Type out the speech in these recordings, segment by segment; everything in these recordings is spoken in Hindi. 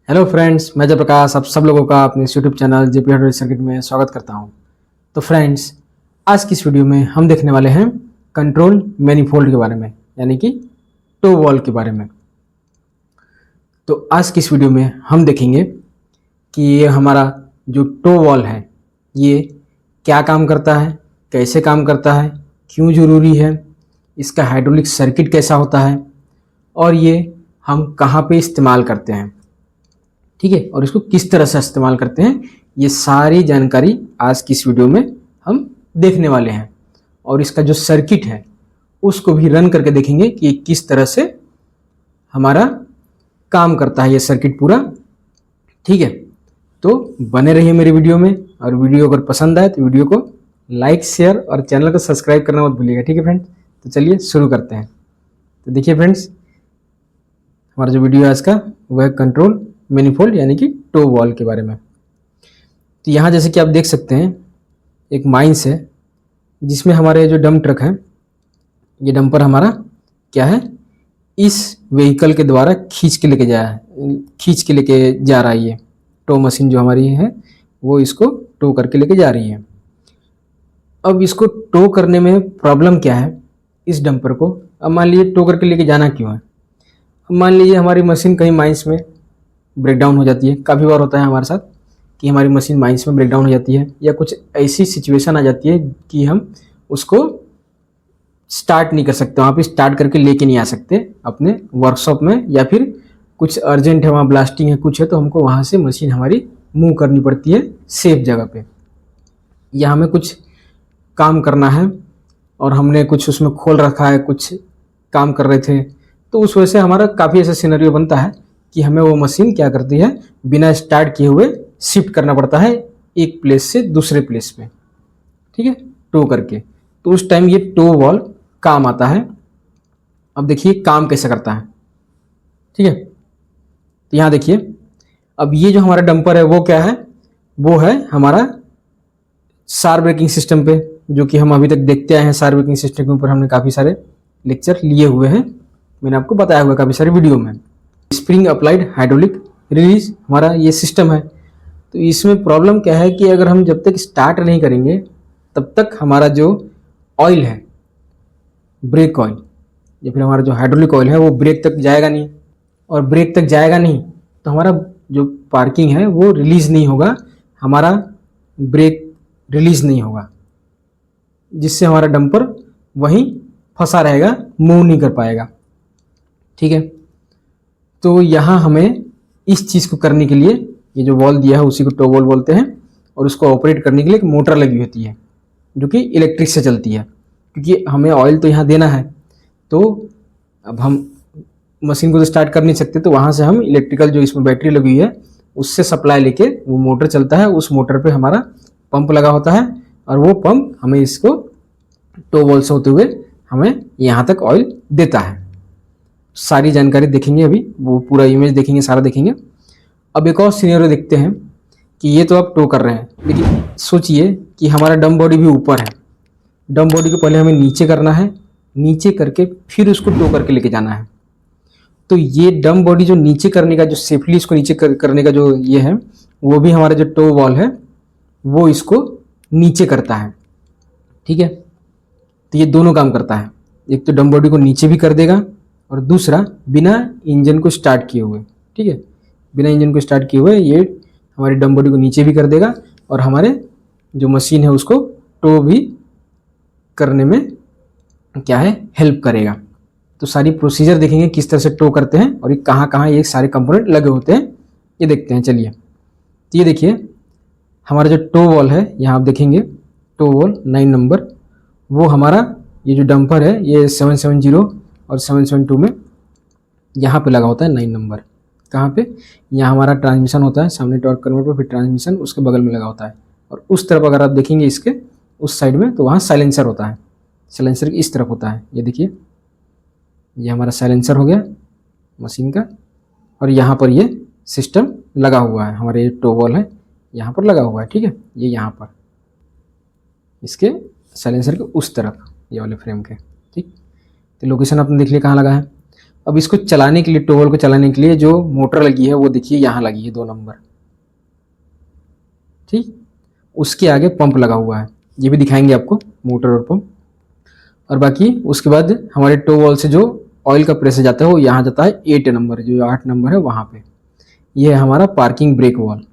हेलो फ्रेंड्स, मैं जयप्रकाश आप सब लोगों का अपने YouTube channel JP hardware circuit में स्वागत करता हूं। तो फ्रेंड्स, आज की इस वीडियो में हम देखने वाले हैं कंट्रोल मैनिफोल्ड के बारे में, यानी कि टो वॉल के बारे में। तो आज की इस वीडियो में हम देखेंगे कि ये हमारा जो टो वॉल है ये क्या काम करता है, कैसे काम करता है, क्यों ज़रूरी है, इसका हाइड्रोलिक सर्किट कैसा होता है और ये हम कहाँ पे इस्तेमाल करते हैं, ठीक है, और इसको किस तरह से इस्तेमाल करते हैं, ये सारी जानकारी आज की इस वीडियो में हम देखने वाले हैं। और इसका जो सर्किट है उसको भी रन करके देखेंगे कि ये किस तरह से हमारा काम करता है ये सर्किट पूरा, ठीक है। तो बने रहिए मेरे वीडियो में, और वीडियो अगर पसंद आए तो वीडियो को लाइक, शेयर और चैनल को सब्सक्राइब करना मत भूलिएगा, ठीक है फ्रेंड्स। तो चलिए शुरू करते हैं। तो देखिए फ्रेंड्स, हमारा जो वीडियो है आज का वह कंट्रोल मैनिफोल्ड यानी कि टो वॉल के बारे में। तो यहाँ जैसे कि आप देख सकते हैं एक माइंस है जिसमें हमारे जो डंप ट्रक है, ये डंपर हमारा क्या है, इस व्हीकल के द्वारा खींच के लेके जा रहा है। ये टो मशीन जो हमारी है वो इसको टो करके लेके जा रही है। अब इसको टो करने में प्रॉब्लम क्या है इस डंपर को, अब मान लीजिए टो करके लेके जाना क्यों है। अब मान लीजिए हमारी मशीन कहीं माइंस में ब्रेकडाउन हो जाती है, काफ़ी बार होता है हमारे साथ कि हमारी मशीन माइंस में ब्रेकडाउन हो जाती है, या कुछ ऐसी सिचुएशन आ जाती है कि हम उसको स्टार्ट नहीं कर सकते, वहाँ पे स्टार्ट करके लेके नहीं आ सकते अपने वर्कशॉप में, या फिर कुछ अर्जेंट है, वहाँ ब्लास्टिंग है, कुछ है, तो हमको वहाँ से मशीन हमारी मूव करनी पड़ती है सेफ जगह पे, या हमें कुछ काम करना है और हमने कुछ उसमें खोल रखा है, कुछ काम कर रहे थे, तो उस वजह से हमारा काफ़ी ऐसा सिनेरियो बनता है कि हमें वो मशीन क्या करती है, बिना स्टार्ट किए हुए शिफ्ट करना पड़ता है एक प्लेस से दूसरे प्लेस पे, ठीक है, टो करके। तो उस टाइम ये टो वॉल काम आता है। अब देखिए काम कैसे करता है, ठीक है। तो यहाँ देखिए, अब ये जो हमारा डंपर है वो क्या है, वो है हमारा सार ब्रेकिंग सिस्टम पे, जो कि हम अभी तक देखते आए हैं। सार ब्रेकिंग सिस्टम के ऊपर हमने काफ़ी सारे लेक्चर लिए हुए हैं, मैंने आपको बताया हुआ है काफ़ी सारे वीडियो में। स्प्रिंग अप्लाइड हाइड्रोलिक रिलीज हमारा ये सिस्टम है। तो इसमें प्रॉब्लम क्या है कि अगर हम जब तक स्टार्ट नहीं करेंगे तब तक हमारा जो ऑयल है, ब्रेक ऑयल या फिर हमारा जो हाइड्रोलिक ऑयल है वो ब्रेक तक जाएगा नहीं, और ब्रेक तक जाएगा नहीं तो हमारा जो पार्किंग है वो रिलीज़ नहीं होगा, हमारा ब्रेक रिलीज़ नहीं होगा, जिससे हमारा डंपर वहीं फंसा रहेगा, मूव नहीं कर पाएगा, ठीक है। तो यहाँ हमें इस चीज़ को करने के लिए ये जो वॉल दिया है उसी को टो वॉल बोलते हैं, और उसको ऑपरेट करने के लिए एक मोटर लगी होती है जो कि इलेक्ट्रिक से चलती है, क्योंकि हमें ऑयल तो यहाँ देना है। तो अब हम मशीन को तो स्टार्ट कर नहीं सकते, तो वहाँ से हम इलेक्ट्रिकल जो इसमें बैटरी लगी हुई है उससे सप्लाई लेके वो मोटर चलता है, उस मोटर पे हमारा पंप लगा होता है, और वो पंप हमें इसको टो वॉल से होते हुए हमें यहाँ तक ऑयल देता है। सारी जानकारी देखेंगे अभी, वो पूरा इमेज देखेंगे, सारा देखेंगे। अब एक और सिनेरियो देखते हैं कि ये तो आप टो कर रहे हैं, लेकिन सोचिए कि हमारा डम बॉडी भी ऊपर है। डम बॉडी को पहले हमें नीचे करना है, नीचे करके फिर उसको टो करके लेके जाना है। तो ये डम बॉडी जो नीचे करने का, जो सेफली इसको नीचे करने का जो ये है, वो भी हमारा जो टो वॉल है वो इसको नीचे करता है, ठीक है। तो ये दोनों काम करता है, एक तो डम बॉडी को नीचे भी कर देगा, और दूसरा बिना इंजन को स्टार्ट किए हुए, ठीक है, बिना इंजन को स्टार्ट किए हुए ये हमारी डम बॉडी को नीचे भी कर देगा, और हमारे जो मशीन है उसको टो भी करने में क्या है, हेल्प करेगा। तो सारी प्रोसीजर देखेंगे किस तरह से टो करते हैं, और ये कहाँ कहाँ ये सारे कंपोनेंट लगे होते हैं ये देखते हैं। चलिए, तो ये देखिए हमारा जो टो वॉल है, यहाँ आप देखेंगे टो वॉल 9 नंबर, वो हमारा ये जो डंपर है ये 770 और 772 में यहाँ पे लगा होता है 9 नंबर। कहाँ पे, यहाँ हमारा ट्रांसमिशन होता है, सामने टॉर्क कन्वर्टर, फिर ट्रांसमिशन उसके बगल में लगा होता है, और उस तरफ अगर आप देखेंगे इसके उस साइड में तो वहाँ साइलेंसर होता है, साइलेंसर की इस तरफ होता है। ये देखिए, ये हमारा साइलेंसर हो गया मशीन का, और यहाँ पर ये सिस्टम लगा हुआ है, हमारे ये टो वॉल है यहाँ पर लगा हुआ है, ठीक है, ये यहाँ पर इसके साइलेंसर के उस तरफ, ये वाले फ्रेम के, ठीक। तो लोकेशन आपने देख लिया कहाँ लगा है। अब इसको चलाने के लिए, टोवल को चलाने के लिए जो मोटर लगी है वो देखिए यहाँ लगी है 2 नंबर, ठीक। उसके आगे पंप लगा हुआ है, ये भी दिखाएंगे आपको, मोटर और पंप। और बाकी उसके बाद हमारे टो वॉल से जो ऑयल का प्रेशर जाता है वो यहाँ जाता है 8 नंबर, जो 8 नंबर है वहाँ पे। ये है हमारा पार्किंग ब्रेक वॉल,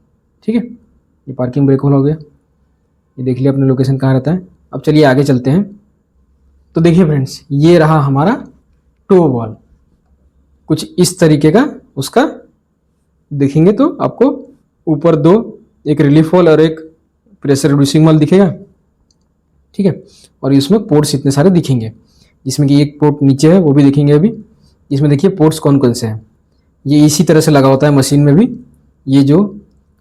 ठीक है। ये पार्किंग ब्रेक वॉल हो गया, ये देख लिया अपने लोकेशन कहाँ रहता है। अब चलिए आगे चलते हैं। तो देखिए फ्रेंड्स, ये रहा हमारा टो वॉल, कुछ इस तरीके का उसका देखेंगे तो आपको ऊपर 2, एक रिलीफ वॉल और एक प्रेशर रिड्यूसिंग वॉल दिखेगा, ठीक है। और इसमें पोर्ट्स इतने सारे दिखेंगे, जिसमें कि एक पोर्ट नीचे है वो भी दिखेंगे अभी। इसमें देखिए पोर्ट्स कौन कौन से हैं। ये इसी तरह से लगा होता है मशीन में भी। ये जो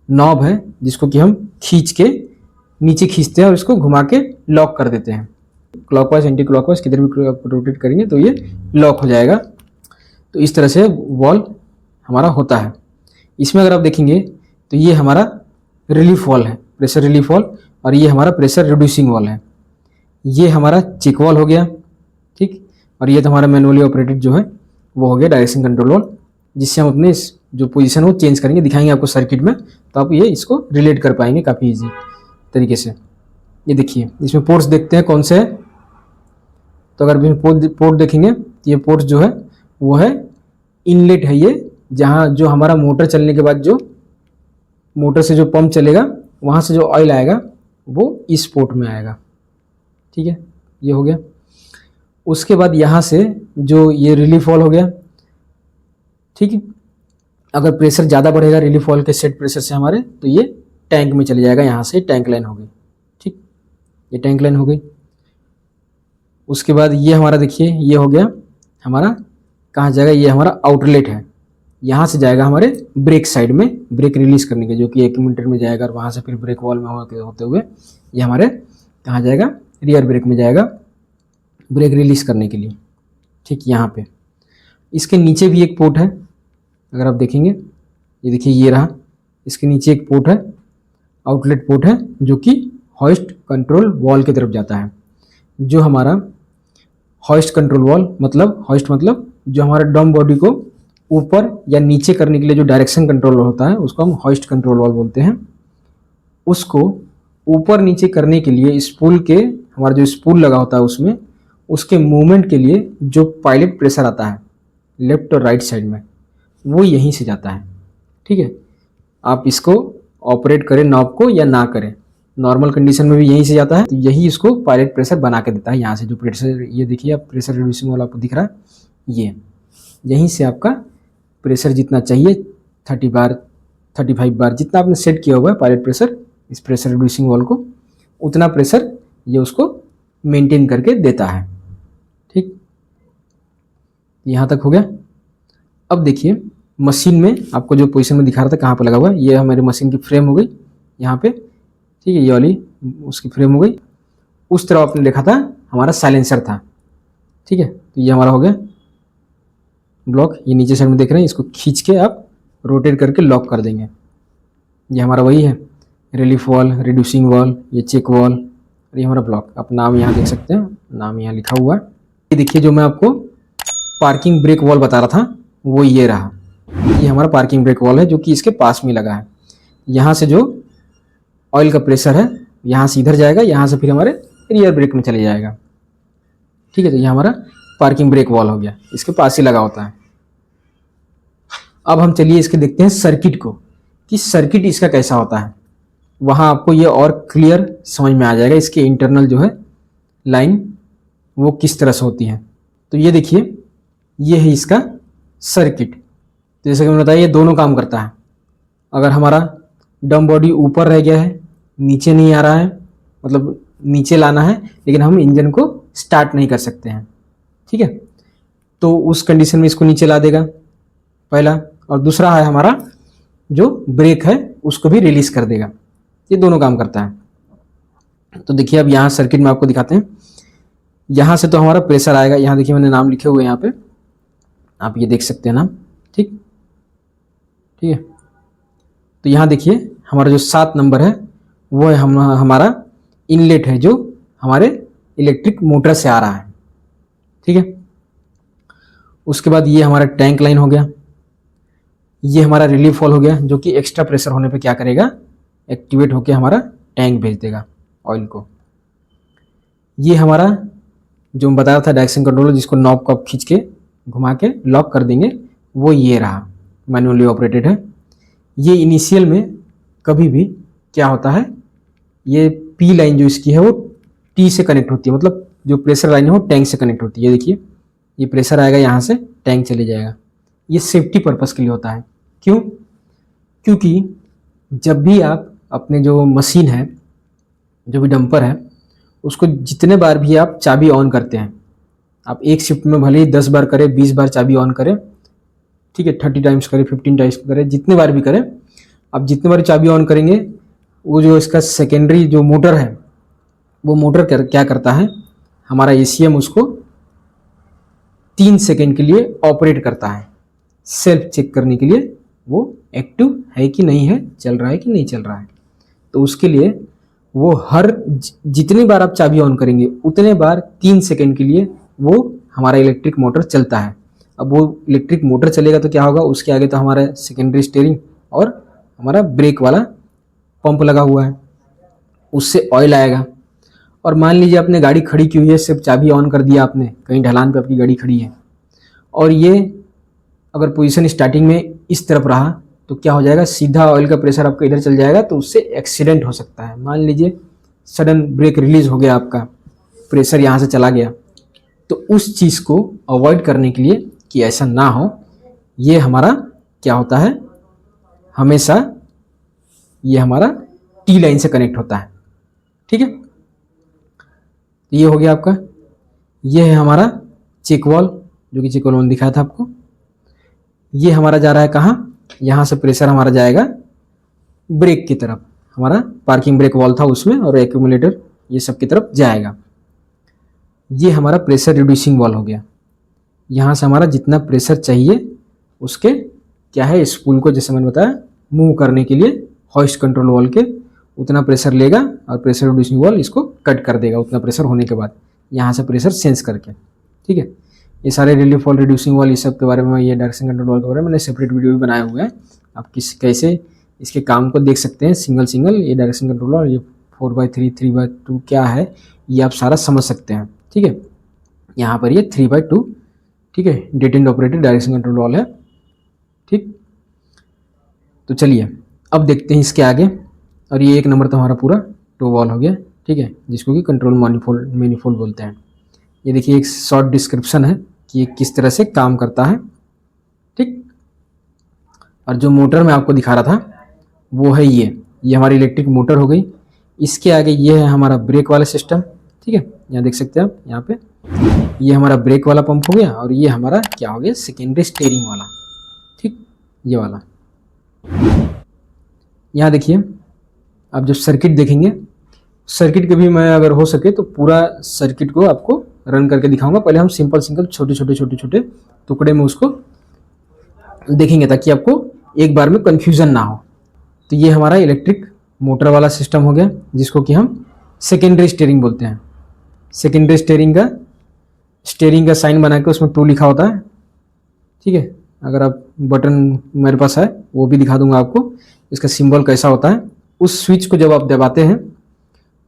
नॉब है जिसको कि हम खींच के नीचे खींचते हैं और इसको घुमा के लॉक कर देते हैं, क्लॉकवाइज एंटी क्लॉकवाइज किधर भी रोटेट करेंगे तो ये लॉक हो जाएगा। तो इस तरह से वॉल हमारा होता है। इसमें अगर आप देखेंगे तो ये हमारा रिलीफ वॉल है, प्रेशर रिलीफ वॉल, और ये हमारा प्रेशर रिड्यूसिंग वॉल है। ये हमारा चेक वॉल हो गया, ठीक। और ये तो हमारा मैनुअली ऑपरेटेड जो है वो हो गया डायरेक्शन कंट्रोल वॉल, जिससे हम अपने जो पोजीशन है वो चेंज करेंगे, दिखाएंगे आपको सर्किट में, तो आप ये इसको रिलेट कर पाएंगे काफ़ी इजी तरीके से। ये देखिए इसमें पोर्ट्स देखते हैं कौन से है। तो अगर पोर्ट देखेंगे तो ये पोर्ट जो है वो है इनलेट है, ये जहाँ जो हमारा मोटर चलने के बाद जो मोटर से जो पंप चलेगा वहाँ से जो ऑयल आएगा वो इस पोर्ट में आएगा, ठीक है। ये हो गया। उसके बाद यहाँ से जो ये रिलीफ वॉल हो गया, ठीक है। अगर प्रेशर ज़्यादा बढ़ेगा रिलीफ वॉल के सेट प्रेशर से हमारे, तो ये टैंक में चले जाएगा, यहाँ से टैंक लाइन हो गई, ठीक। ये टैंक लाइन हो गई। उसके बाद ये हमारा देखिए ये हो गया हमारा, कहाँ जाएगा, ये हमारा आउटलेट है, यहाँ से जाएगा हमारे ब्रेक साइड में, ब्रेक रिलीज करने के, जो कि एक्यूमुलेटर में जाएगा और वहाँ से फिर ब्रेक वॉल में होते हुए ये हमारे कहाँ जाएगा, रियर ब्रेक में जाएगा ब्रेक रिलीज करने के लिए, ठीक। यहाँ पे इसके नीचे भी एक पोर्ट है, अगर आप देखेंगे ये देखिए ये रहा, इसके नीचे एक पोर्ट है, आउटलेट पोर्ट है, जो कि हॉइस्ट कंट्रोल वॉल की तरफ जाता है। जो हमारा हॉइस्ट कंट्रोल वॉल मतलब, हॉइस्ट मतलब जो हमारा डम बॉडी को ऊपर या नीचे करने के लिए जो डायरेक्शन कंट्रोल होता है उसको हम हॉइस्ट कंट्रोल वॉल बोलते हैं। उसको ऊपर नीचे करने के लिए स्पूल के, हमारा जो स्पूल लगा होता है उसमें, उसके मूवमेंट के लिए जो पायलट प्रेशर आता है लेफ्ट और राइट साइड में, वो यहीं से जाता है, ठीक है। आप इसको ऑपरेट करें नॉब को या ना करें, नॉर्मल कंडीशन में भी यहीं से जाता है, तो यही इसको पायलट प्रेशर बना के देता है। यहाँ से जो प्रेशर, ये देखिए आप प्रेशर रिड्यूसिंग वाला आपको दिख रहा है, ये यहीं से आपका प्रेशर जितना चाहिए 30 बार 35 बार जितना आपने सेट किया हुआ है पायलट प्रेशर इस प्रेशर रिड्यूसिंग वॉल को, उतना प्रेशर ये उसको मेंटेन करके देता है, ठीक। यहाँ तक हो गया। अब देखिए मशीन में आपको जो पोजीशन में दिखा रहा था कहाँ पर लगा हुआ है, ये हमारी मशीन की फ्रेम हो गई यहाँ पे, ठीक है। ये वाली उसकी फ्रेम हो गई। उस तरफ आपने देखा था हमारा साइलेंसर था, ठीक है। तो ये हमारा हो गया ब्लॉक, ये नीचे साइड में देख रहे हैं, इसको खींच के आप रोटेट करके लॉक कर देंगे। ये हमारा वही है, रिलीफ वॉल, रिड्यूसिंग वॉल, ये चेक वॉल, और ये हमारा ब्लॉक। आप नाम यहाँ देख सकते हैं, नाम यहाँ लिखा हुआ है। ये देखिए जो मैं आपको पार्किंग ब्रेक वॉल बता रहा था वो ये रहा, ये हमारा पार्किंग ब्रेक वॉल है जो कि इसके पास में लगा है। यहाँ से जो ऑयल का प्रेशर है यहाँ से इधर जाएगा, यहाँ से फिर हमारे रियर ब्रेक में चले जाएगा, ठीक है। तो ये हमारा पार्किंग ब्रेक वॉल हो गया, इसके पास ही लगा होता है। अब हम चलिए इसके देखते हैं सर्किट को, कि सर्किट इसका कैसा होता है। वहाँ आपको ये और क्लियर समझ में आ जाएगा, इसके इंटरनल जो है लाइन वो किस तरह से होती है। तो ये देखिए ये है इसका सर्किट। तो जैसे कि मैंने बताया ये दोनों काम करता है। अगर हमारा डम बॉडी ऊपर रह गया है, नीचे नहीं आ रहा है, मतलब नीचे लाना है लेकिन हम इंजन को स्टार्ट नहीं कर सकते हैं, ठीक है, तो उस कंडीशन में इसको नीचे ला देगा पहला। और दूसरा है हमारा जो ब्रेक है उसको भी रिलीज कर देगा। ये दोनों काम करता है। तो देखिए अब यहाँ सर्किट में आपको दिखाते हैं। यहाँ से तो हमारा प्रेशर आएगा, यहाँ देखिए मैंने नाम लिखे हुए हैं यहाँ पे, आप ये देख सकते हैं नाम, ठीक ठीक है। तो यहाँ देखिए हमारा जो 7 नंबर है वो है हमारा इनलेट है, जो हमारे इलेक्ट्रिक मोटर से आ रहा है, ठीक है। उसके बाद ये हमारा टैंक लाइन हो गया, ये हमारा रिलीफ वाल्व हो गया जो कि एक्स्ट्रा प्रेशर होने पे क्या करेगा, एक्टिवेट होकर हमारा टैंक भेज देगा ऑयल को। ये हमारा जो मैं बताया था डायरेक्शन कंट्रोलर, जिसको नॉब को आप खींच के घुमा के लॉक कर देंगे, वो ये रहा, मैनुअली ऑपरेटेड है। ये इनिशियल में कभी भी क्या होता है, ये पी लाइन जो इसकी है वो टी से कनेक्ट होती है, मतलब जो प्रेशर लाइन है वो टैंक से कनेक्ट होती है। ये देखिए, ये प्रेशर आएगा यहाँ से, टैंक चले जाएगा। ये सेफ्टी पर्पस के लिए होता है। क्यों? क्योंकि जब भी आप अपने जो मशीन है, जो भी डंपर है, उसको जितने बार भी आप चाबी ऑन करते हैं, आप एक शिफ्ट में भले ही 10 बार करें, 20 बार चाबी ऑन करें, ठीक है, 30 टाइम्स करें, 15 टाइम्स करें, जितने बार भी करें, आप जितने बार चाबी ऑन करेंगे, वो जो इसका सेकेंडरी जो मोटर है, वो मोटर क्या करता है, हमारा एसीएम उसको 3 सेकेंड के लिए ऑपरेट करता है, सेल्फ चेक करने के लिए वो एक्टिव है कि नहीं है, चल रहा है कि नहीं चल रहा है। तो उसके लिए वो हर जितनी बार आप चाबी ऑन करेंगे उतने बार 3 सेकेंड के लिए वो हमारा इलेक्ट्रिक मोटर चलता है। अब वो इलेक्ट्रिक मोटर चलेगा तो क्या होगा, उसके आगे तो हमारा सेकेंडरी स्टीयरिंग और हमारा ब्रेक वाला पंप लगा हुआ है, उससे ऑयल आएगा। और मान लीजिए आपने गाड़ी खड़ी की हुई है, सिर्फ चाबी ऑन कर दिया आपने, कहीं ढलान पे आपकी गाड़ी खड़ी है, और ये अगर पोजीशन स्टार्टिंग में इस तरफ रहा तो क्या हो जाएगा, सीधा ऑयल का प्रेशर आपका इधर चल जाएगा, तो उससे एक्सीडेंट हो सकता है। मान लीजिए सडन ब्रेक रिलीज हो गया, आपका प्रेशर यहाँ से चला गया, तो उस चीज़ को अवॉइड करने के लिए कि ऐसा ना हो, ये हमारा क्या होता है, हमेशा ये हमारा टी लाइन से कनेक्ट होता है। ठीक है, ये हो गया आपका। ये है हमारा चेक वाल्व, जो कि चेक वाल्व में दिखाया था आपको। ये हमारा जा रहा है कहाँ, यहाँ से प्रेशर हमारा जाएगा ब्रेक की तरफ, हमारा पार्किंग ब्रेक वाल्व था उसमें, और एक्यूमुलेटर ये सब की तरफ जाएगा। ये हमारा प्रेशर रिड्यूसिंग वाल्व हो गया। यहाँ से हमारा जितना प्रेशर चाहिए उसके क्या है, स्पूल को जैसे मैंने बताया मूव करने के लिए हॉइस्ट कंट्रोल वाल्व के उतना प्रेशर लेगा, और प्रेशर रिड्यूसिंग वाल्व इसको कट कर देगा उतना प्रेशर होने के बाद, यहाँ से प्रेशर सेंस करके। ठीक है, ये सारे रिलीफ वाल्व, रिड्यूसिंग वाल्व, ये सब के बारे में, ये डायरेक्शन कंट्रोल वाल्व के बारे में मैंने सेपरेट वीडियो भी बनाया हुआ है। आप कैसे इसके काम को देख सकते हैं सिंगल। ये डायरेक्शन कंट्रोल वाल्व, ये 4x3, 3x2 क्या है, ये आप सारा समझ सकते हैं। ठीक है, यहाँ पर ये 3x2, ठीक है, डेट and operated direction control valve है। ठीक, तो चलिए अब देखते हैं इसके आगे। और ये 1 नंबर तो हमारा पूरा टो वाल्व हो गया। ठीक है, जिसको कि कंट्रोल मैनिफोल्ड बोलते हैं। ये देखिए एक शॉर्ट डिस्क्रिप्शन है कि ये किस तरह से काम करता है। ठीक, और जो मोटर मैं आपको दिखा रहा था वो है ये हमारी इलेक्ट्रिक मोटर हो गई। इसके आगे ये है हमारा ब्रेक वाला सिस्टम। ठीक है, यहाँ देख सकते हैं आप, यहाँ पे ये हमारा ब्रेक वाला पंप हो गया, और ये हमारा क्या हो गया, सेकेंडरी स्टीयरिंग वाला। ठीक, ये वाला। यहाँ देखिए, आप जब सर्किट देखेंगे, सर्किट के भी मैं अगर हो सके तो पूरा सर्किट को आपको रन करके दिखाऊंगा। पहले हम सिंपल छोटे टुकड़े में उसको देखेंगे, ताकि आपको एक बार में कंफ्यूजन ना हो। तो ये हमारा इलेक्ट्रिक मोटर वाला सिस्टम हो गया, जिसको कि हम सेकेंडरी स्टीयरिंग बोलते हैं। सेकेंडरी स्टीयरिंग का साइन बना के उसमें 2 लिखा होता है। ठीक है, अगर आप बटन मेरे पास है वो भी दिखा दूंगा आपको, इसका सिंबल कैसा होता है। उस स्विच को जब आप दबाते हैं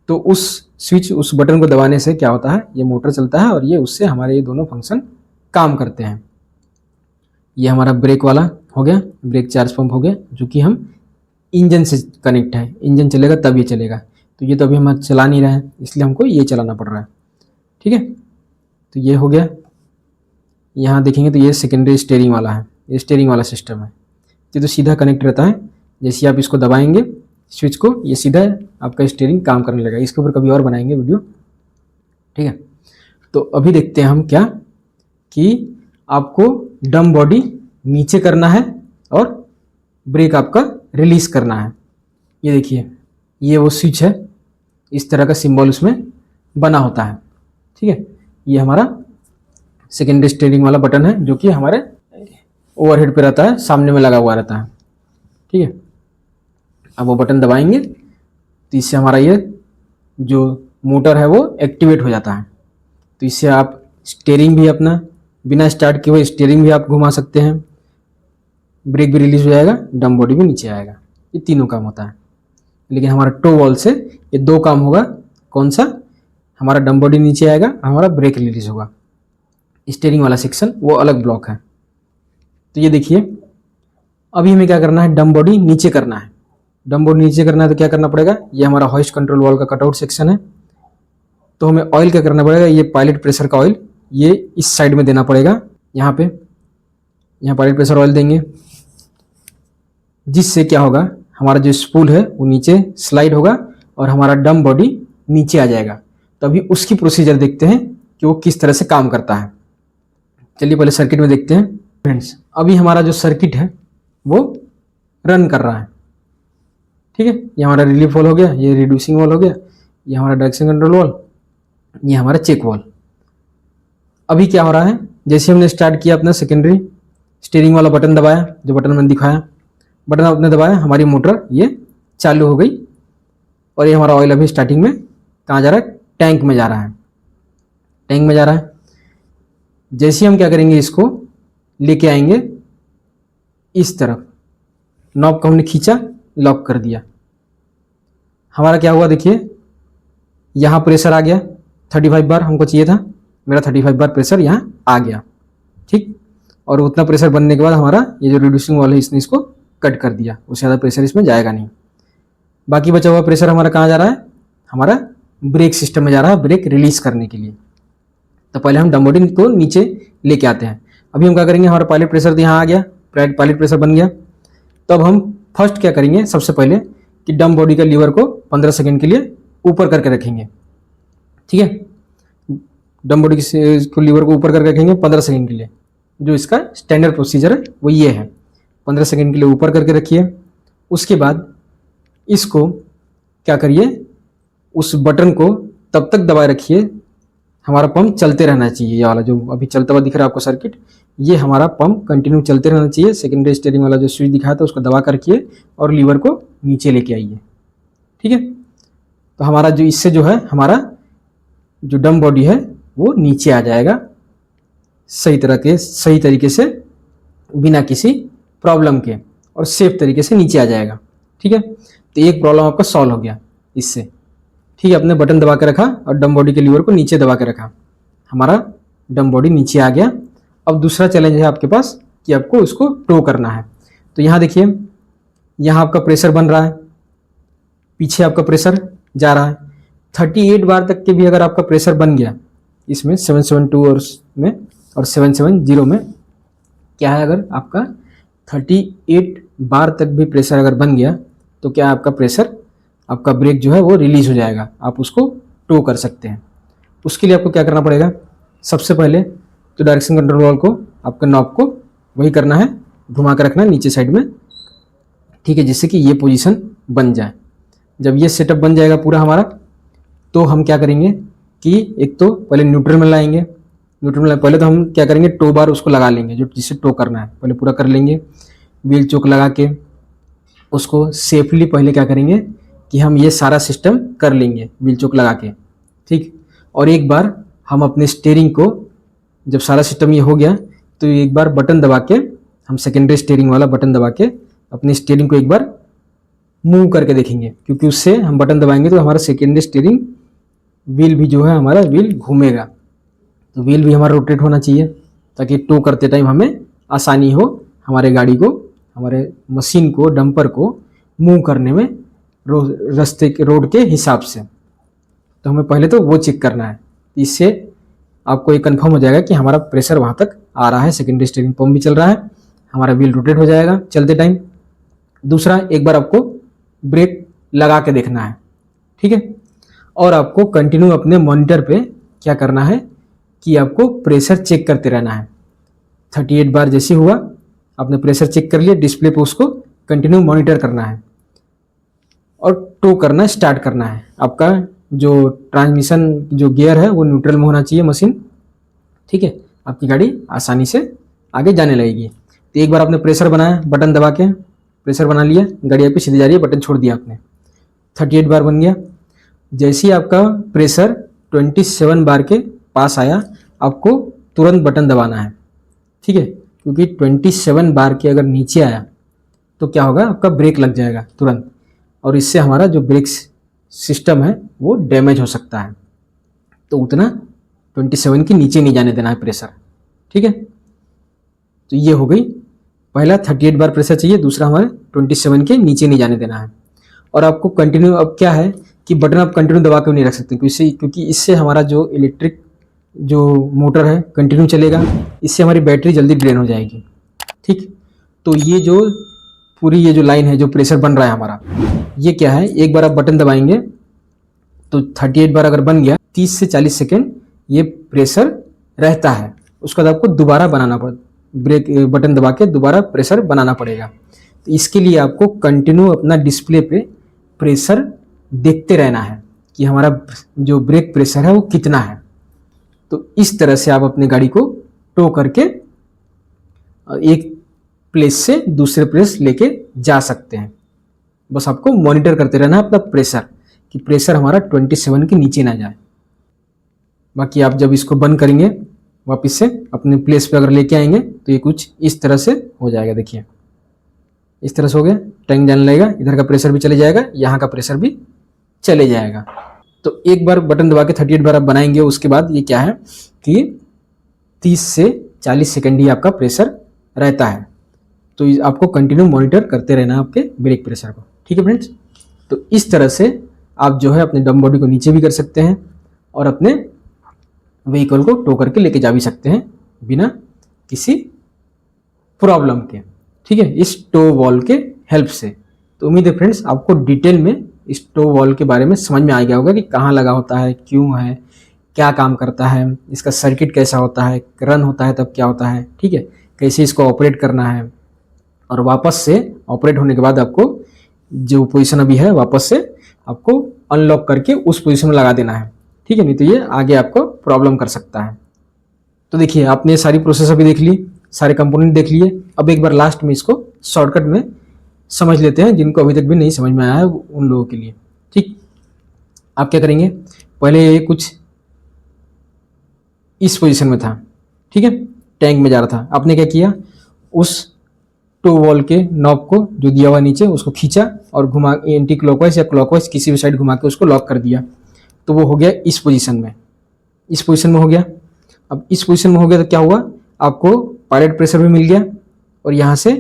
तो उस बटन को दबाने से क्या होता है, ये मोटर चलता है, और ये उससे हमारे ये दोनों फंक्शन काम करते हैं। ये हमारा ब्रेक वाला हो गया, ब्रेक चार्ज पंप हो गया, जो कि हम इंजन से कनेक्ट है। इंजन चलेगा तब ये चलेगा, तो ये तो अभी हम चला नहीं रहे हैं, इसलिए हमको ये चलाना पड़ रहा है। ठीक है, तो ये हो गया। यहाँ देखेंगे तो ये सेकेंडरी स्टीयरिंग वाला है, ये स्टीयरिंग वाला सिस्टम है। ये तो सीधा कनेक्ट रहता है, जैसे आप इसको दबाएंगे स्विच को, ये सीधा आपका स्टीयरिंग काम करने लगेगा। इसके ऊपर कभी और बनाएंगे वीडियो। ठीक है, तो अभी देखते हैं हम क्या, कि आपको डम बॉडी नीचे करना है और ब्रेक आपका रिलीज करना है। ये देखिए, ये वो स्विच है, इस तरह का सिंबल उसमें बना होता है। ठीक है, ये हमारा सेकेंडरी स्टीयरिंग वाला बटन है, जो कि हमारे ओवरहेड पे रहता है, सामने में लगा हुआ रहता है। ठीक है, अब वो बटन दबाएंगे तो इससे हमारा ये जो मोटर है वो एक्टिवेट हो जाता है। तो इससे आप स्टीयरिंग भी अपना बिना स्टार्ट किए हुए स्टीयरिंग भी आप घुमा सकते हैं, ब्रेक भी रिलीज हो जाएगा, डम बॉडी भी नीचे आएगा। ये तीनों काम होता है। लेकिन हमारा टो वॉल से ये दो काम होगा। कौन सा? हमारा डम बॉडी नीचे आएगा, हमारा ब्रेक रिलीज होगा। स्टीयरिंग वाला सेक्शन वो अलग ब्लॉक है। तो ये देखिए, अभी हमें क्या करना है, डम बॉडी नीचे करना है। डम बॉडी नीचे करना है तो क्या करना पड़ेगा, ये हमारा हॉइस्ट कंट्रोल वॉल का कटआउट सेक्शन है। तो हमें ऑयल क्या करना पड़ेगा, ये पायलट प्रेशर का ऑयल ये इस साइड में देना पड़ेगा। यहाँ पे यहाँ पायलट प्रेशर ऑयल देंगे, जिससे क्या होगा, हमारा जो स्पूल है वो नीचे स्लाइड होगा और हमारा डम बॉडी नीचे आ जाएगा। तो अभी उसकी प्रोसीजर देखते हैं कि वो किस तरह से काम करता है। चलिए पहले सर्किट में देखते हैं फ्रेंड्स। अभी हमारा जो सर्किट है वो रन कर रहा है, ठीक है। ये हमारा रिलीफ वॉल हो गया, ये रिड्यूसिंग वॉल हो गया, ये हमारा डायरेक्शन कंट्रोल वॉल, ये हमारा चेक वॉल। अभी क्या हो रहा है, जैसे हमने स्टार्ट किया अपना सेकेंडरी स्टीयरिंग वाला बटन दबाया, जो बटन मैंने दिखाया, बटन आपने दबाया, हमारी मोटर ये चालू हो गई। और ये हमारा ऑयल अभी स्टार्टिंग में कहाँ जा रहा है, टैंक में जा रहा है, टैंक में जा रहा है। जैसे हम क्या करेंगे, इसको लेके आएंगे इस तरफ, नॉब को हमने खींचा, लॉक कर दिया। हमारा क्या हुआ देखिए, यहाँ प्रेशर आ गया 35 बार, हमको चाहिए था, मेरा 35 बार प्रेशर यहाँ आ गया, ठीक। और उतना प्रेशर बनने के बाद हमारा ये जो रिड्यूसिंग वॉल है इसने इसको कट कर दिया, उससे ज़्यादा प्रेशर इसमें जाएगा नहीं। बाकी बचा हुआ प्रेशर हमारा कहाँ जा रहा है, हमारा ब्रेक सिस्टम में जा रहा है, ब्रेक रिलीज करने के लिए। तो पहले हम डम बॉडी को नीचे लेके आते हैं। अभी हम क्या करेंगे, हमारा पायलट प्रेशर तो यहाँ आ गया, पायलट प्रेशर बन गया। तो अब हम फर्स्ट क्या करेंगे, सबसे पहले कि डम बॉडी का लीवर को 15 सेकेंड के लिए ऊपर करके रखेंगे, ठीक है। डम बॉडी को लीवर को ऊपर करके रखेंगे 15 सेकेंड के लिए। जो इसका स्टैंडर्ड प्रोसीजर है वो ये है, 15 सेकेंड के लिए ऊपर करके रखिए। उसके बाद इसको क्या करिए, उस बटन को तब तक दबाए रखिए, हमारा पंप चलते रहना चाहिए। ये वाला जो अभी चलता हुआ दिख रहा है आपको सर्किट, ये हमारा पंप कंटिन्यू चलते रहना चाहिए। सेकेंडरी स्टीयरिंग वाला जो स्विच दिखाया था उसको दबा कर रखिए और लीवर को नीचे लेके आइए, ठीक है। तो हमारा जो इससे जो है, हमारा जो डम बॉडी है वो नीचे आ जाएगा सही तरीके से, बिना किसी प्रॉब्लम के, और सेफ तरीके से नीचे आ जाएगा, ठीक है। तो एक प्रॉब्लम आपका सॉल्व हो गया इससे, ठीक है। आपने बटन दबा के रखा और डम बॉडी के लीवर को नीचे दबा के रखा, हमारा डम बॉडी नीचे आ गया। अब दूसरा चैलेंज है आपके पास कि आपको उसको टो करना है। तो यहाँ देखिए, यहाँ आपका प्रेशर बन रहा है, पीछे आपका प्रेशर जा रहा है 38 बार तक के भी अगर आपका प्रेशर बन गया इसमें 772 और 770 में क्या है, अगर आपका 38 बार तक भी प्रेशर अगर बन गया तो क्या आपका प्रेशर, आपका ब्रेक जो है वो रिलीज हो जाएगा, आप उसको टो कर सकते हैं। उसके लिए आपको क्या करना पड़ेगा, सबसे पहले तो डायरेक्शन कंट्रोल वॉल को, आपका नॉब को वही करना है, घुमा कर रखना है नीचे साइड में, ठीक है, जिससे कि ये पोजीशन बन जाए। जब ये सेटअप बन जाएगा पूरा हमारा, तो हम क्या करेंगे कि एक तो पहले न्यूट्रल में लाएंगे। न्यूट्रल में पहले तो हम क्या करेंगे, टो बार उसको लगा लेंगे, जो जिसे टो करना है पहले पूरा कर लेंगे। व्हील चोक लगा के उसको सेफली पहले क्या करेंगे कि हम ये सारा सिस्टम कर लेंगे व्हील चोक लगा के, ठीक। और एक बार हम अपने स्टीयरिंग को, जब सारा सिस्टम ये हो गया तो एक बार बटन दबा के, हम सेकेंडरी स्टीयरिंग वाला बटन दबा के अपनी स्टीयरिंग को एक बार मूव करके देखेंगे, क्योंकि उससे हम बटन दबाएंगे तो हमारा सेकेंडरी स्टीयरिंग व्हील भी जो है, हमारा व्हील घूमेगा। तो व्हील भी हमारा रोटेट होना चाहिए ताकि टो करते टाइम हमें आसानी हो, हमारे गाड़ी को, हमारे मशीन को, डंपर को मूव करने में रास्ते के, रोड के हिसाब से। तो हमें पहले तो वो चेक करना है, इससे आपको ये कंफर्म हो जाएगा कि हमारा प्रेशर वहाँ तक आ रहा है, सेकेंडरी स्टीयरिंग पंप भी चल रहा है, हमारा व्हील रोटेट हो जाएगा चलते टाइम। दूसरा, एक बार आपको ब्रेक लगा के देखना है, ठीक है। और आपको कंटिन्यू अपने मॉनिटर पे क्या करना है कि आपको प्रेशर चेक करते रहना है। 38 बार जैसे हुआ आपने प्रेशर चेक कर लिया, डिस्प्ले पे उसको कंटिन्यू मॉनिटर करना है और टो करना स्टार्ट करना है। आपका जो ट्रांसमिशन जो गियर है वो न्यूट्रल में होना चाहिए मशीन, ठीक है, आपकी गाड़ी आसानी से आगे जाने लगेगी। तो एक बार आपने प्रेशर बनाया, बटन दबा के प्रेशर बना लिया, गाड़ी आपकी सीधी जा रही है, बटन छोड़ दिया आपने, 38 बार बन गया। जैसे ही आपका प्रेशर 27 बार के पास आया, आपको तुरंत बटन दबाना है, ठीक है, क्योंकि 27 बार के अगर नीचे आया तो क्या होगा, आपका ब्रेक लग जाएगा तुरंत, और इससे हमारा जो ब्रेक सिस्टम है वो डैमेज हो सकता है। तो उतना 27 के नीचे नहीं जाने देना है प्रेशर। ठीक है, तो ये हो गई, पहला 38 बार प्रेशर चाहिए, दूसरा हमारे 27 के नीचे नहीं जाने देना है। और आपको कंटिन्यू, अब क्या है कि बटन आप कंटिन्यू दबा के नहीं रख सकते, क्योंकि इससे हमारा जो इलेक्ट्रिक जो मोटर है कंटिन्यू चलेगा, इससे हमारी बैटरी जल्दी ड्रेन हो जाएगी। ठीक, तो ये जो पूरी ये जो लाइन है, जो प्रेशर बन रहा है हमारा, ये क्या है, एक बार आप बटन दबाएंगे तो 38 बार अगर बन गया, 30 से 40 सेकेंड ये प्रेशर रहता है। उसके बाद आपको दोबारा बनाना ब्रेक बटन दबा के दोबारा प्रेशर बनाना पड़ेगा। तो इसके लिए आपको कंटिन्यू अपना डिस्प्ले पे प्रेशर देखते रहना है कि हमारा जो ब्रेक प्रेशर है वो कितना है। तो इस तरह से आप अपने गाड़ी को टो करके एक प्लेस से दूसरे प्लेस लेके जा सकते हैं। बस आपको मॉनिटर करते रहना है अपना प्रेशर, कि प्रेशर हमारा 27 के नीचे ना जाए। बाकी आप जब इसको बंद करेंगे वापस से अपने प्लेस पे अगर लेके आएंगे तो ये कुछ इस तरह से हो जाएगा। देखिए इस तरह से हो गया, टैंक जाने लगेगा, इधर का प्रेशर भी चले जाएगा, यहाँ का प्रेशर भी चले जाएगा। तो एक बार बटन दबा के 38 बार आप बनाएंगे, उसके बाद ये क्या है कि 30 से 40 सेकेंड ही आपका प्रेशर रहता है। तो आपको कंटिन्यू मॉनिटर करते रहना आपके ब्रेक प्रेशर को। ठीक है फ्रेंड्स, तो इस तरह से आप जो है अपने डम बॉडी को नीचे भी कर सकते हैं और अपने व्हीकल को टो करके लेके जा भी सकते हैं बिना किसी प्रॉब्लम के। ठीक है, इस टो वॉल के हेल्प से। तो उम्मीद है फ्रेंड्स आपको डिटेल में इस टो वॉल के बारे में समझ में आ गया होगा कि कहाँ लगा होता है, क्यों है, क्या काम करता है, इसका सर्किट कैसा होता है, रन होता है तब क्या होता है। ठीक है, कैसे इसको ऑपरेट करना है, और वापस से ऑपरेट होने के बाद आपको जो पोजीशन अभी है वापस से आपको अनलॉक करके उस पोजीशन में लगा देना है। ठीक है, नहीं तो ये आगे आपको प्रॉब्लम कर सकता है। तो देखिए आपने सारी प्रोसेस अभी देख ली, सारे कंपोनेंट देख लिए। अब एक बार लास्ट में इसको शॉर्टकट में समझ लेते हैं, जिनको अभी तक भी नहीं समझ में आया है उन लोगों के लिए। ठीक, आप क्या करेंगे, पहले ये कुछ इस पोजीशन में था, ठीक है, टैंक में जा रहा था। आपने क्या किया, उस टो वॉल के नॉब को जो दिया हुआ नीचे उसको खींचा और घुमा एंटी क्लॉकवाइज या क्लॉकवाइज किसी भी साइड घुमा के उसको लॉक कर दिया। तो वो हो गया इस पोजीशन में, इस पोजीशन में हो गया। अब इस पोजीशन में हो गया तो क्या हुआ, आपको पायलट प्रेशर भी मिल गया और यहाँ से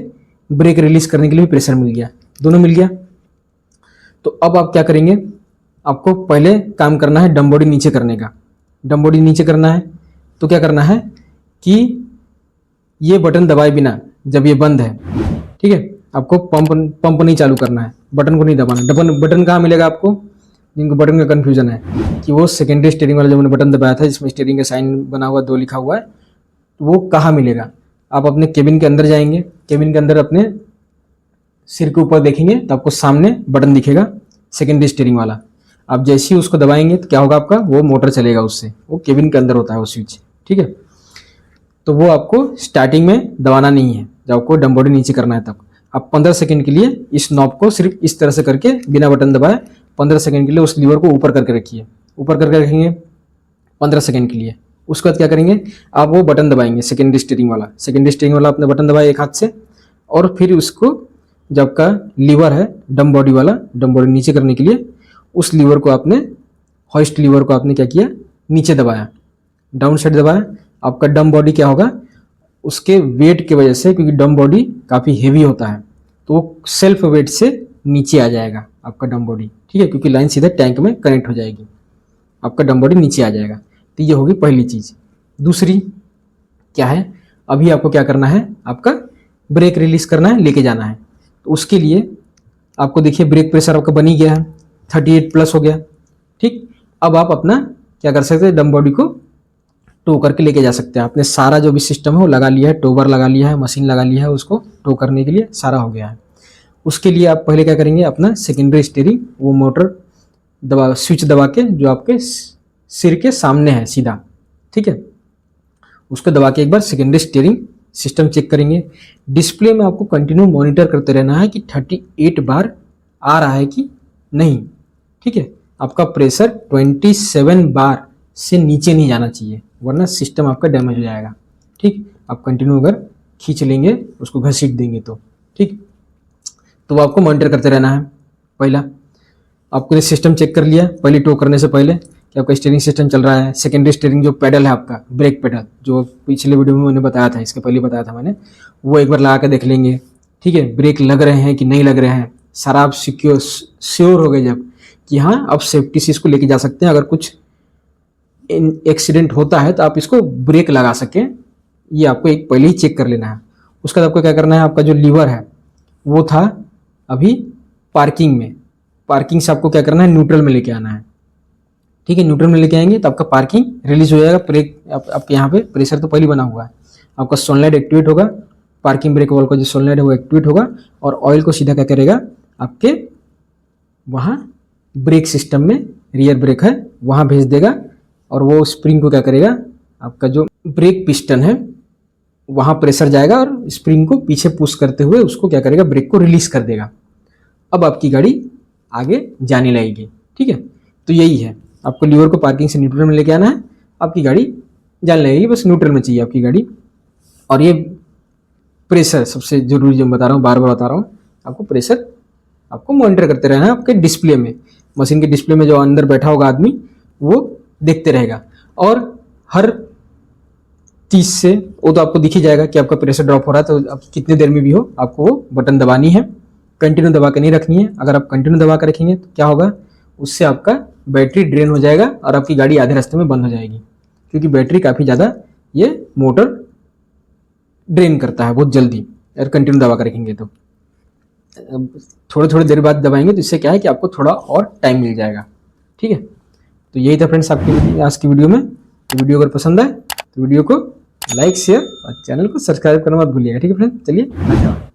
ब्रेक रिलीज करने के लिए भी प्रेशर मिल गया, दोनों मिल गया। तो अब आप क्या करेंगे, आपको पहले काम करना है डम बॉडी नीचे करने का। डम बॉडी नीचे करना है तो क्या करना है कि ये बटन दबाए बिना जब ये बंद है, ठीक है, आपको पंप नहीं चालू करना है, बटन को नहीं दबाना। बटन कहाँ मिलेगा आपको, जिनको बटन का कन्फ्यूजन है कि वो सेकेंडरी स्टीयरिंग वाला जो मैंने बटन दबाया था जिसमें स्टीयरिंग का साइन बना हुआ 2 लिखा हुआ है, वो कहाँ मिलेगा। आप अपने केबिन के अंदर जाएंगे, केबिन के अंदर अपने सिर के ऊपर देखेंगे तो आपको सामने बटन दिखेगा सेकेंडरी स्टीयरिंग वाला। आप जैसे ही उसको दबाएंगे तो क्या होगा, आपका वो मोटर चलेगा उससे, वो केबिन के अंदर होता है वो स्विच। ठीक है, तो वो आपको स्टार्टिंग में दबाना नहीं है, जब आपको डम बॉडी नीचे करना है तब आप 15 सेकंड के लिए इस नॉब को सिर्फ इस तरह से करके बिना बटन दबाए 15 सेकंड के लिए उस लीवर को ऊपर करके रखिए, ऊपर करके रखेंगे 15 सेकंड के लिए। उसके बाद क्या करेंगे, आप वो बटन दबाएंगे सेकेंडरी स्टीयरिंग वाला अपने बटन दबाए एक हाथ से, और फिर उसको जब का लीवर है डम बॉडी वाला, डम बॉडी नीचे करने के लिए उस लीवर को आपने, हॉइस्ट लीवर को आपने क्या किया, नीचे दबाया, डाउन साइड दबाया। आपका डम बॉडी क्या होगा, उसके वेट की वजह से, क्योंकि डम बॉडी काफ़ी हेवी होता है तो वो सेल्फ वेट से नीचे आ जाएगा आपका डम बॉडी। ठीक है, क्योंकि लाइन सीधे टैंक में कनेक्ट हो जाएगी, आपका डम बॉडी नीचे आ जाएगा। तो ये होगी पहली चीज़। दूसरी क्या है, अभी आपको क्या करना है, आपका ब्रेक रिलीज करना है, लेके जाना है। तो उसके लिए आपको देखिए ब्रेक प्रेशर आपका बन ही गया है, 38 प्लस हो गया। ठीक, अब आप अपना क्या कर सकते हैं, डम बॉडी को टो करके लेके जा सकते हैं। आपने सारा जो भी सिस्टम है वो लगा लिया है, टोबर लगा लिया है, मशीन लगा लिया है, उसको टो करने के लिए सारा हो गया है। उसके लिए आप पहले क्या करेंगे, अपना सेकेंडरी स्टीयरिंग वो मोटर दबा, स्विच दबा के जो आपके सिर के सामने है सीधा, ठीक है, उसको दबा के एक बार सेकेंडरी स्टीयरिंग सिस्टम चेक करेंगे। डिस्प्ले में आपको कंटिन्यू मॉनिटर करते रहना है कि 38 बार आ रहा है कि नहीं। ठीक है, आपका प्रेशर 27 बार से नीचे नहीं जाना चाहिए, वरना सिस्टम आपका डैमेज हो जाएगा। ठीक, आप कंटिन्यू अगर खींच लेंगे, उसको घसीट देंगे तो ठीक। तो वो आपको मॉनिटर करते रहना है। पहला आपको सिस्टम चेक कर लिया पहले टो करने से पहले कि आपका स्टीयरिंग सिस्टम चल रहा है। सेकेंडरी स्टीयरिंग जो पैडल है आपका, ब्रेक पैडल, जो पिछले वीडियो में मैंने बताया था, इसके पहले बताया था मैंने, वो एक बार लगा के देख लेंगे। ठीक है, ब्रेक लग रहे हैं कि नहीं लग रहे हैं, सारा आप श्योर हो गए जब कि हाँ अब सेफ्टी से इसको लेके जा सकते हैं। अगर कुछ एक्सीडेंट होता है तो आप इसको ब्रेक लगा सकें, ये आपको एक पहले ही चेक कर लेना है। उसके बाद आपको क्या करना है, आपका जो लीवर है वो था अभी पार्किंग में, पार्किंग से आपको क्या करना है, न्यूट्रल में लेके आना है। ठीक है, न्यूट्रल में लेके आएंगे तो आपका पार्किंग रिलीज हो जाएगा। ब्रेक आपके यहाँ पे प्रेशर तो पहले बना हुआ है, आपका सोलनॉइड एक्टिवेट होगा, पार्किंग ब्रेक वाल का जो सोलनॉइड है वो एक्टिवेट होगा और ऑयल को सीधा क्या करेगा, आपके वहाँ ब्रेक सिस्टम में, रियर ब्रेक है वहाँ भेज देगा और वो स्प्रिंग को क्या करेगा, आपका जो ब्रेक पिस्टन है वहाँ प्रेशर जाएगा और स्प्रिंग को पीछे पुश करते हुए उसको क्या करेगा, ब्रेक को रिलीज कर देगा। अब आपकी गाड़ी आगे जाने लगेगी। ठीक है, तो यही है, आपको लीवर को पार्किंग से न्यूट्रल में लेके आना है, आपकी गाड़ी जाने लगेगी, बस न्यूट्रल में चाहिए आपकी गाड़ी। और ये प्रेशर सबसे जरूरी जो मैं बता रहा हूँ, बार बार बता रहा हूँ, आपको प्रेशर आपको मॉनिटर करते रहना है। आपके डिस्प्ले में, मशीन के डिस्प्ले में जो अंदर बैठा होगा आदमी वो देखते रहेगा और हर 30 से वो तो आपको दिख ही जाएगा कि आपका प्रेशर ड्रॉप हो रहा है। तो आप कितनी देर में भी हो आपको वो बटन दबानी है, कंटिन्यू दबा के नहीं रखनी है। अगर आप कंटिन्यू दबा के रखेंगे तो क्या होगा, उससे आपका बैटरी ड्रेन हो जाएगा और आपकी गाड़ी आधे रास्ते में बंद हो जाएगी, क्योंकि बैटरी काफ़ी ज़्यादा ये मोटर ड्रेन करता है बहुत जल्दी। अगर कंटिन्यू दबा कर रखेंगे तो थोड़े थोड़ी देर बाद दबाएंगे तो इससे क्या है कि आपको थोड़ा और टाइम मिल जाएगा। ठीक है, तो यही था फ्रेंड्स आपकी आज की वीडियो में। तो वीडियो अगर पसंद आए तो वीडियो को लाइक, शेयर और चैनल को सब्सक्राइब करना मत भूलिएगा। ठीक है फ्रेंड्स, चलिए धन्यवाद।